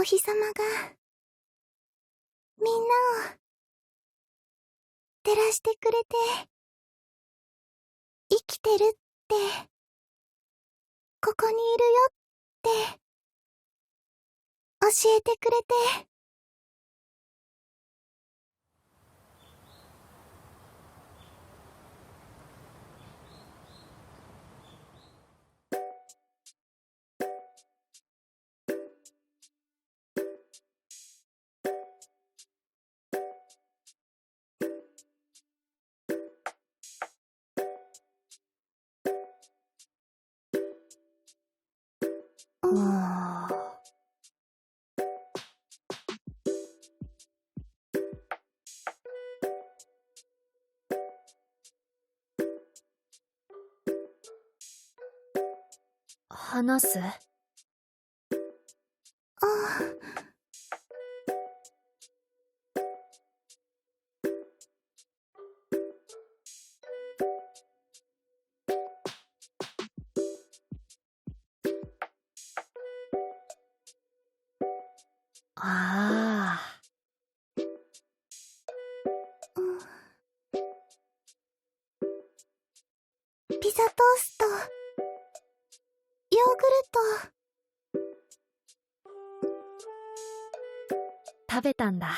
日様がみんなを照らしてくれて、生きてるって、ここにいるよって教えてくれて。話す？ああ。ピザトースト、ヨーグルト。食べたんだ。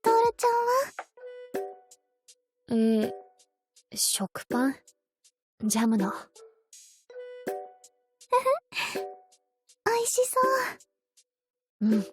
トールちゃんは？食パン？ジャムの。美味しそう。うん。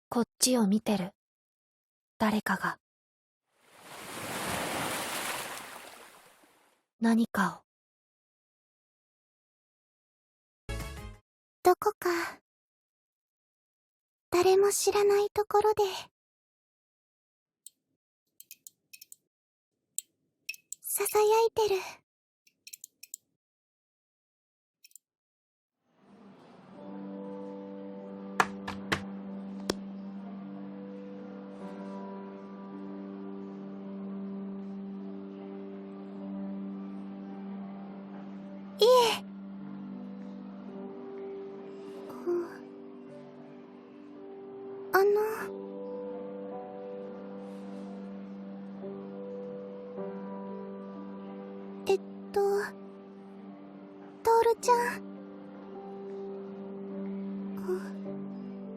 こっちを見てる。誰かが。何かを。どこか誰も知らないところでささやいてる。いえ。あの、トールちゃん、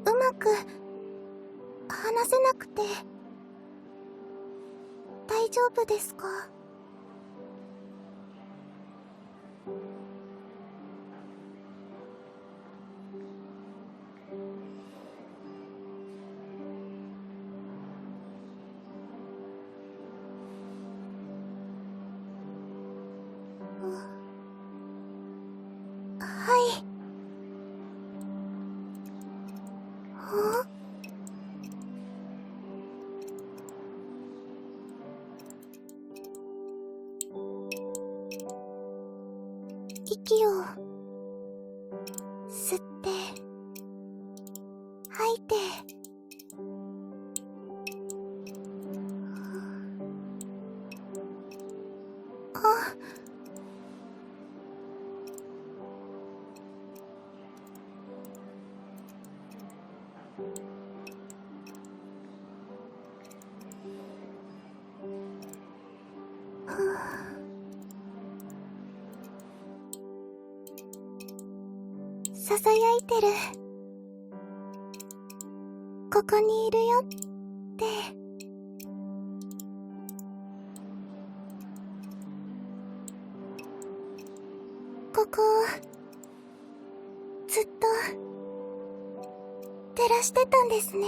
うまく話せなくて大丈夫ですか？はい。息を吸って吐いて。あ、てる。ここにいるよって。ここをずっと照らしてたんですね。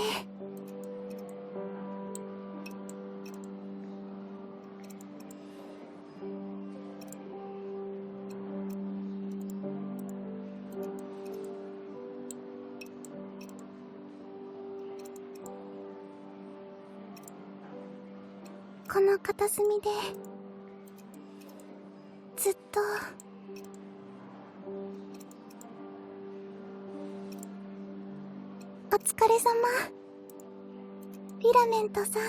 この片隅でずっとお疲れ様、フィラメントさん。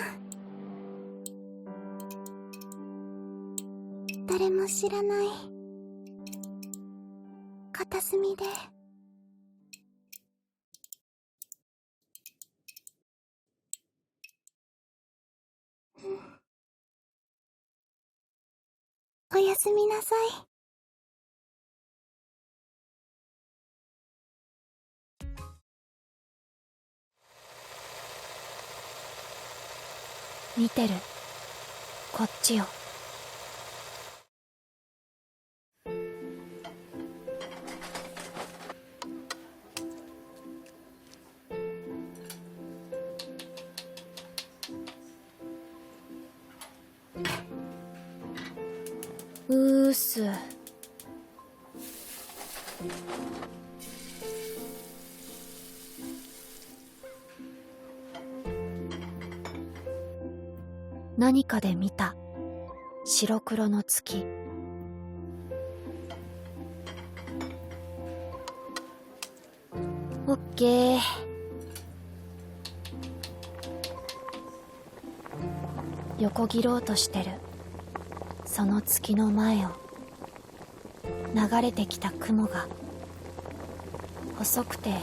誰も知らない片隅でおやすみなさい。見てる。こっちを。うーす。何かで見た白黒の月。オッケー。横切ろうとしてるその月の前を流れてきた雲が細くて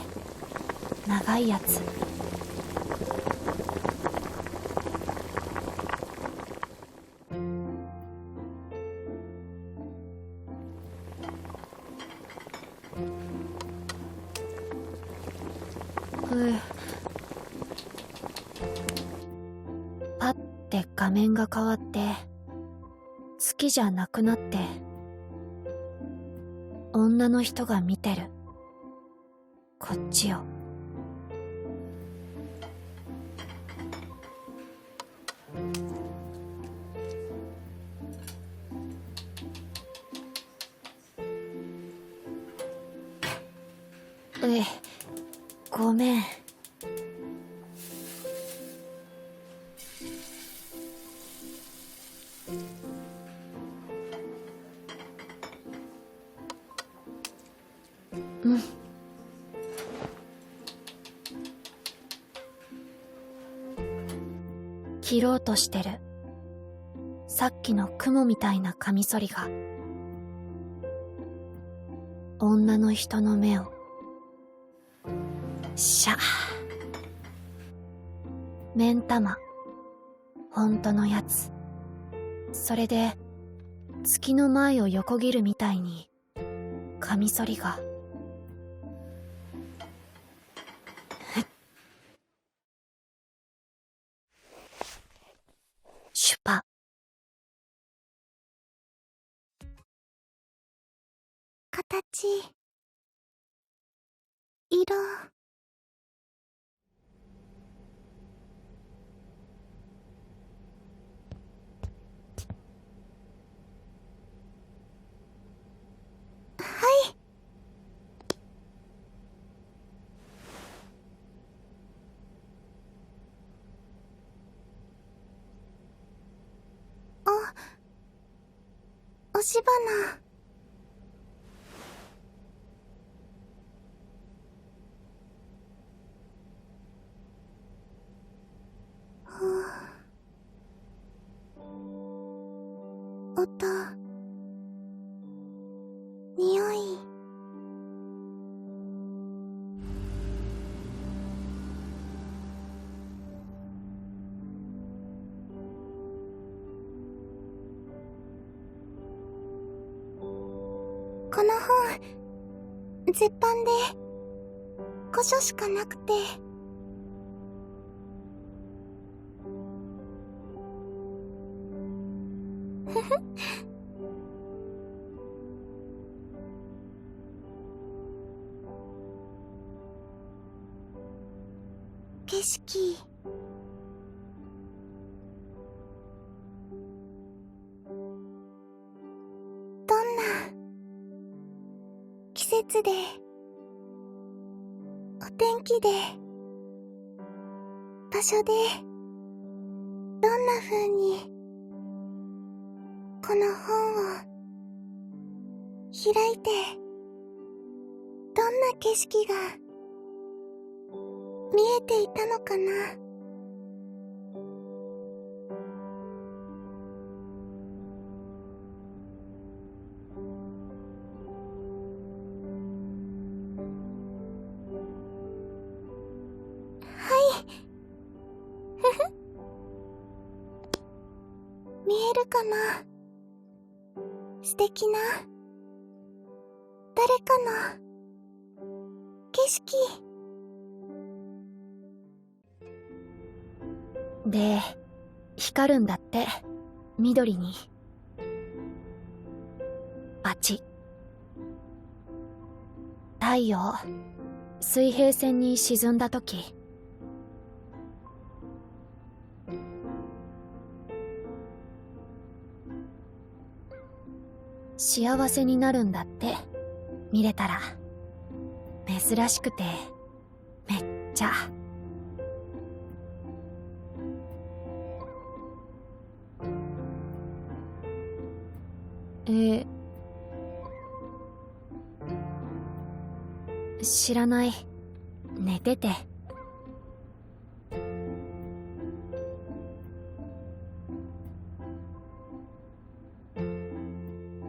長いやつ。パッて画面が変わって月じゃなくなって女の人が見てるこっちを。ごめん。切ろうとしてるさっきの雲みたいなカミソリが女の人の目をシャッ。目ん玉本当のやつ。それで月の前を横切るみたいにカミソリがシュパ。形、色、はい。押し花。音、匂い。この本、絶版で箇所しかなくて。ふふ。景色。どんな季節で、お天気で、場所で、どんな風にこの本を開いて、どんな景色が見えていたのかな。はい。ふふ。見えるかな。素敵な誰かの景色で、光るんだって、緑に。バチ。太陽、水平線に沈んだ時。幸せになるんだって、見れたら。珍しくて、めっちゃ。知らない。寝てて。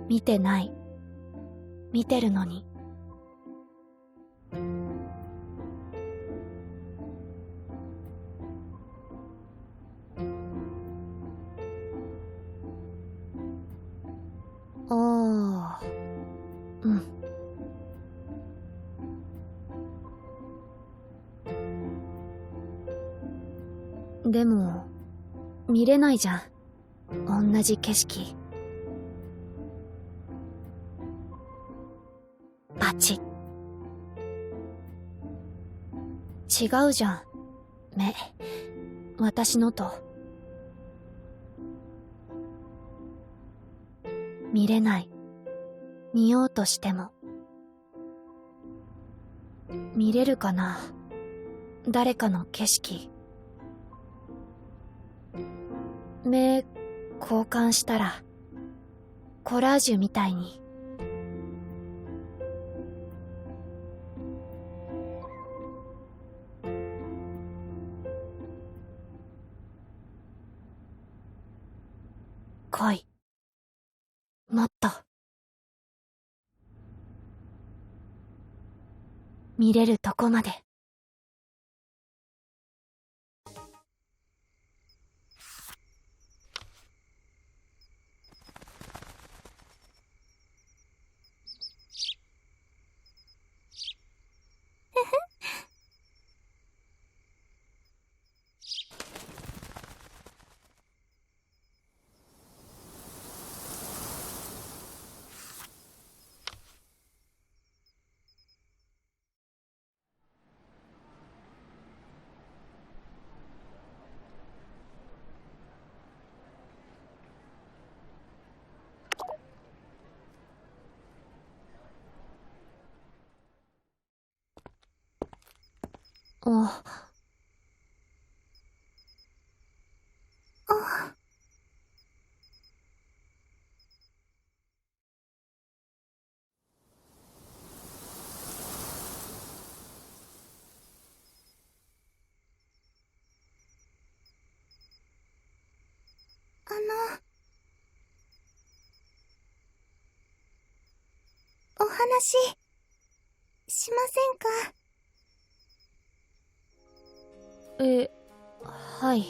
見てない。見てるのに。ああ、うん。でも、見れないじゃん。同じ景色。バチ。違うじゃん。目。私のと。見れない。見ようとしても。見れるかな。誰かの景色。目、交換したら、コラージュみたいに。来い。もっと。見れるとこまで。あ。あ。お話しませんか？はい。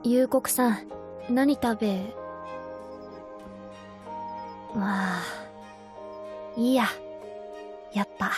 幽谷さん、何食べ。まあ、いいや。やっぱ。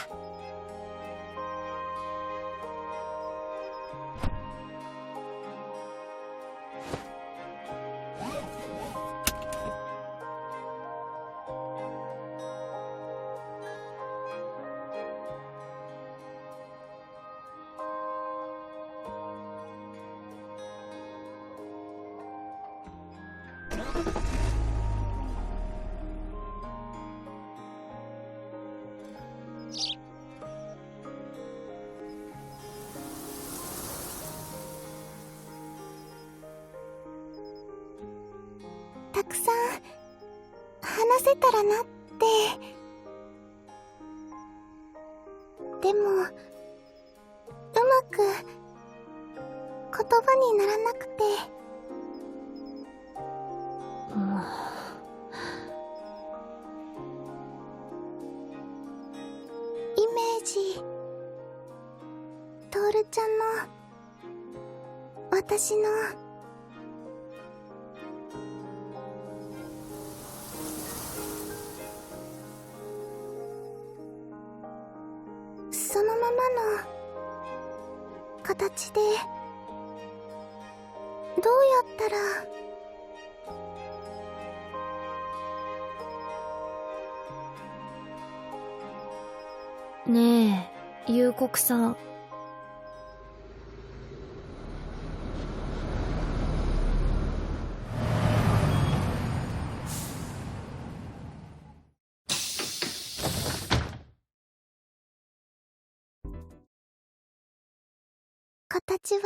たくさん話せたらなって。でもうまく言葉にならなくて。イメージ、トールちゃんの私のそのままの形でどうやったら。ねえ、幽谷さん。形は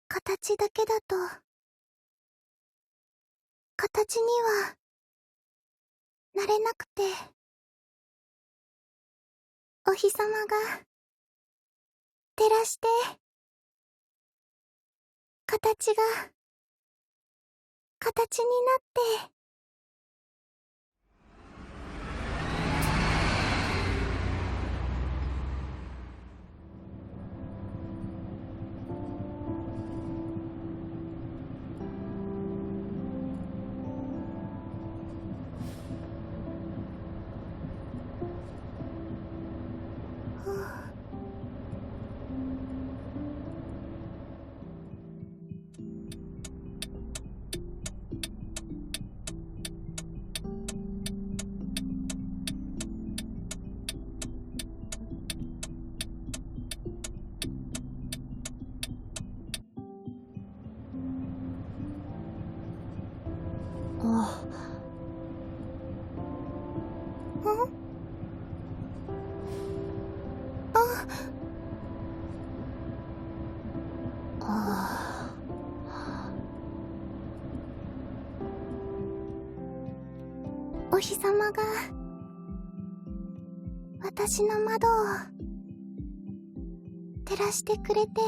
形だけだと形にはなれなくて。お日様が照らして形が形になって。お日様が私の窓を照らしてくれて、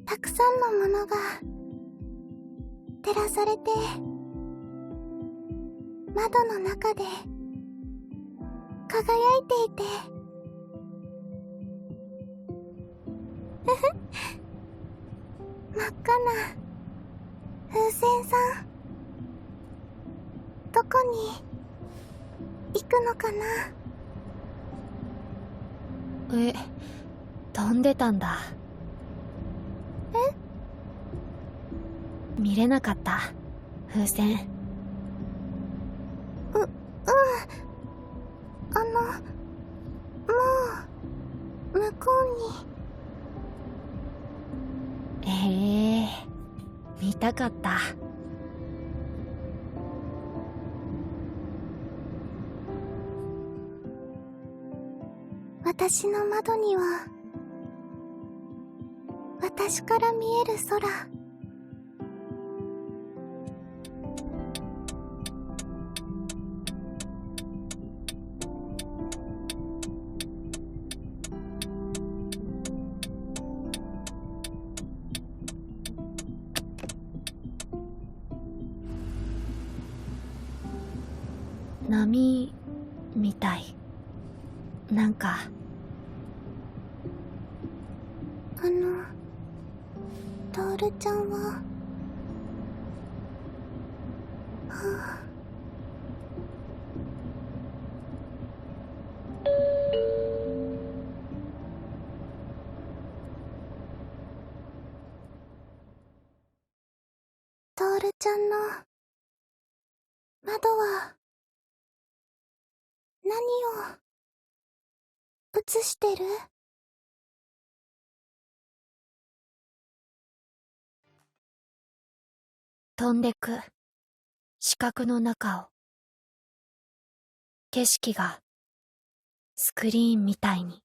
たくさんのものが照らされて、窓の中で輝いていて。真っ赤な風船さん、どこに行くのかな。飛んでたんだ。見れなかった、風船。もう向こうに。見たかった。私の窓には私から見える空。波みたい。なんかトールちゃんは、はあ、トールちゃんの窓は何を映してる？飛んでく四角の中を、景色がスクリーンみたいに。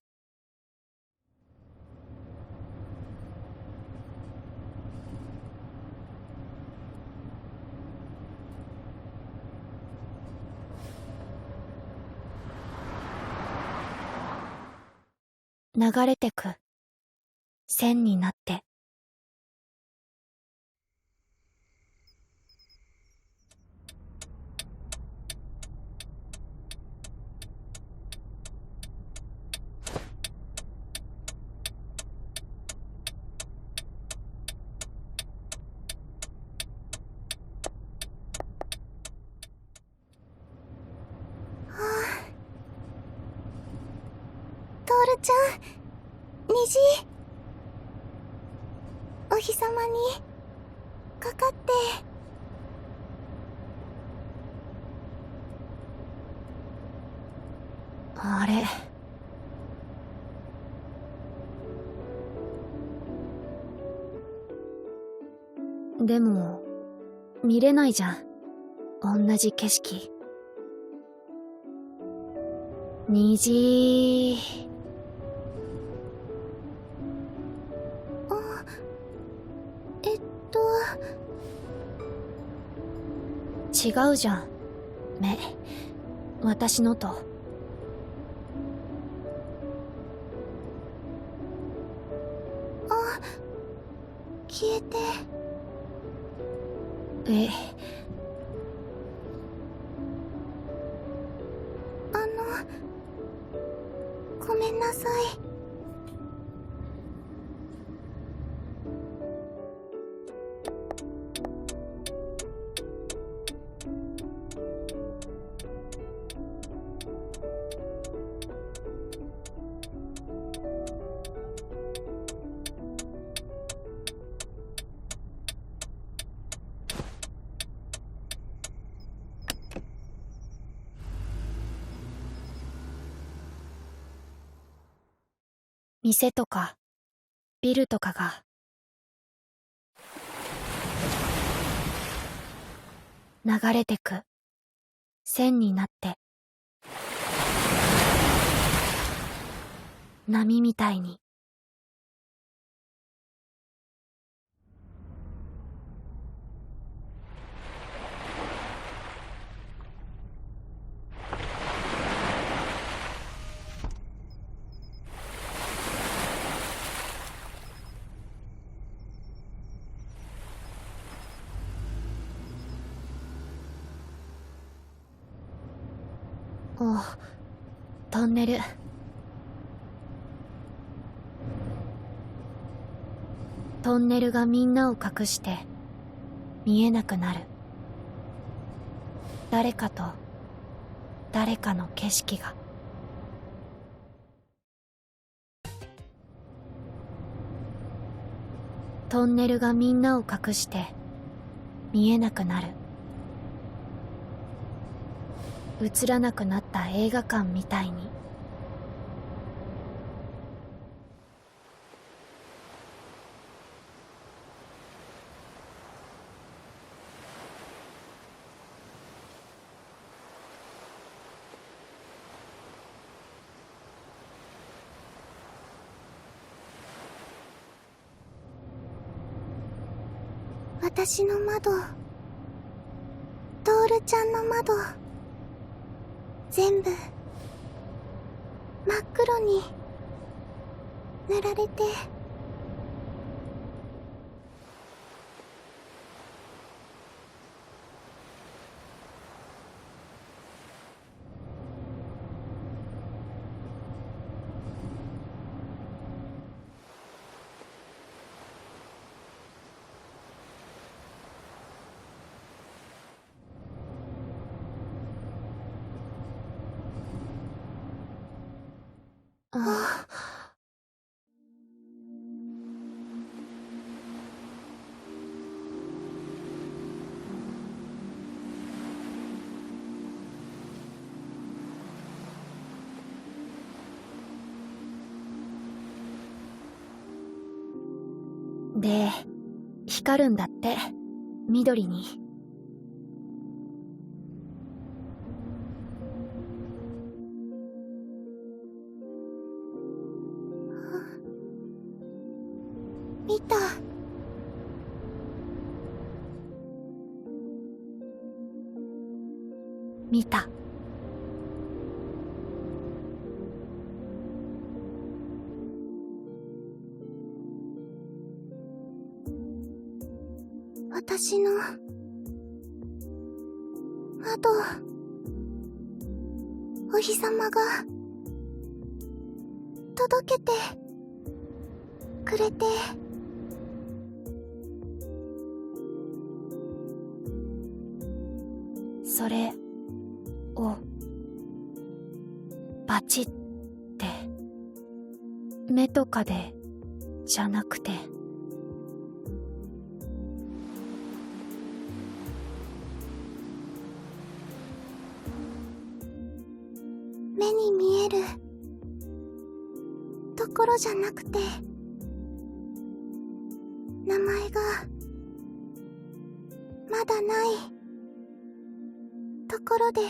流れてく線になって。トールちゃん、虹。お日様にかかって。あれ、でも見れないじゃん、同じ景色。虹。あ、違うじゃん、目、私のと。あ、消えて。え、ごめんなさい。店とかビルとかが流れてく線になって、波みたいに。おう、トンネル。トンネルがみんなを隠して見えなくなる。誰かと誰かの景色が。トンネルがみんなを隠して見えなくなる。映らなくなった映画館みたいに。私の窓、トールちゃんの窓、全部真っ黒に塗られて。あで、光るんだって、緑に。見た。見た。私の窓、お日様が届けてくれて、それをバチって目とかでじゃなくて、目に見えるところじゃなくて、名前がまだないところで、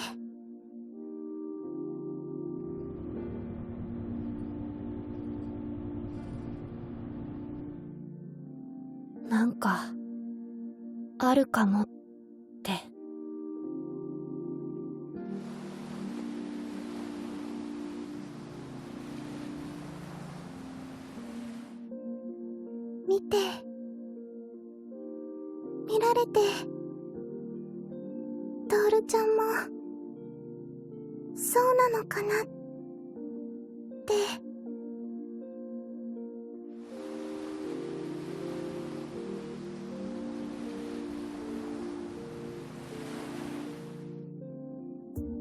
なんかあるかもって。見て、見られて、トールちゃんもそうなのかなって。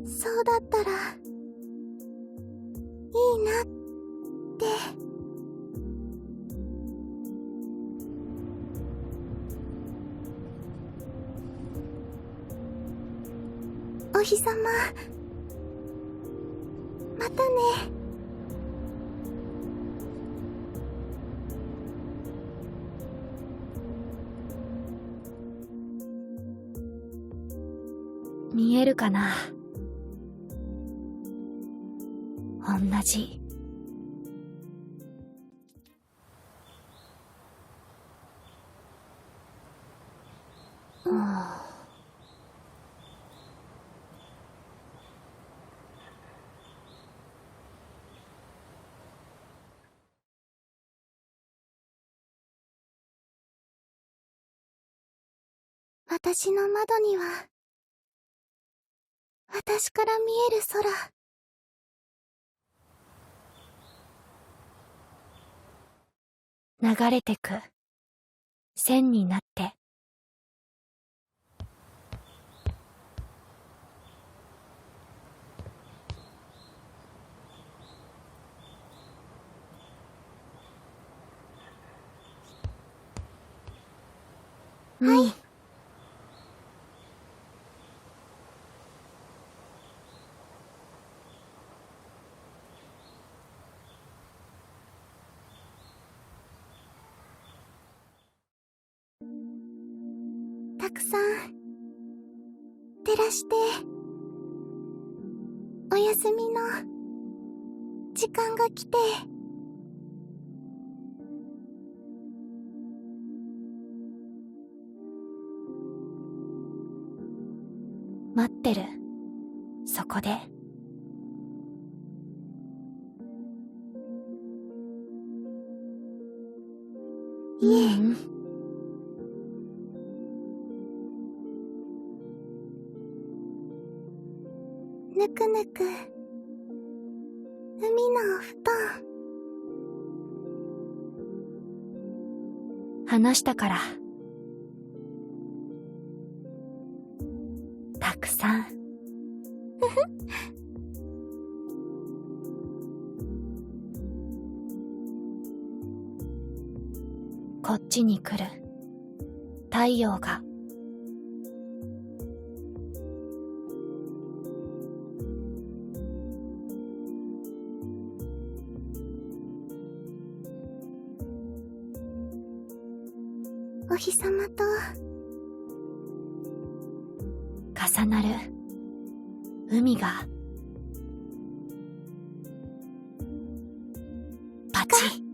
そうだったらいいなって。お日様、またね。見えるかな、同じ。私の窓には、私から見える空。流れてく線になって。はい、たくさん照らして、お休みの時間が来て、待ってる、そこで。いえ、ぬくぬく海のお布団。話したから、たくさん。ちに来る太陽がお日様と重なる海がパチッ